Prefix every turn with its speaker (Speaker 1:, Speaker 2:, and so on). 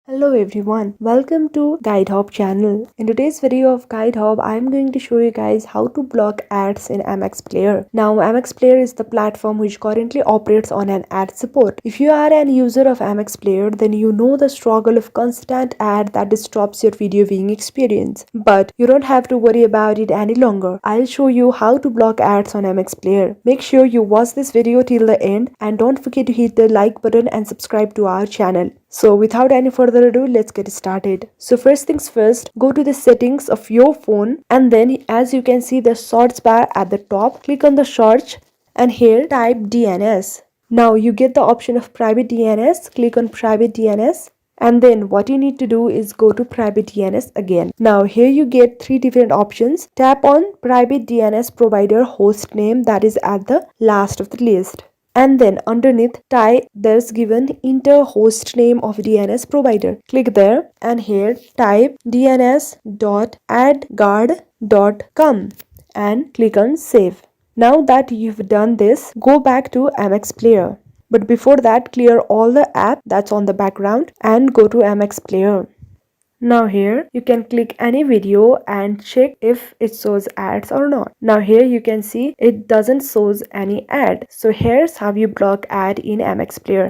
Speaker 1: Hello everyone, welcome to GuideHub channel. In today's video of GuideHub, I am going to show you guys how to block ads in MX Player. Now MX Player is the platform which currently operates on an ad support. If you are an user of MX Player, then you know the struggle of constant ad that disrupts your video viewing experience. But you don't have to worry about it any longer. I'll show you how to block ads on MX Player. Make sure you watch this video till the end and don't forget to hit the like button and subscribe to our channel. So without any further ado, let's get started. So first things first, go to the settings of your phone and then as you can see the search bar at the top, click on the search and here type DNS. Now you get the option of private DNS, click on private DNS and then what you need to do is go to private DNS again. Now here you get three different options. Tap on private DNS provider host name that is at the last of the list. And then underneath there's given enter host name of DNS provider. Click there and here type dns.adguard.com and click on save. Now that you've done this, go back to MX Player. But before that, clear all the app that's on the background and go to MX Player. Now here you can click any video and check if it shows ads or not. Now here you can see it doesn't shows any ad. So here's how you block ad in MX Player.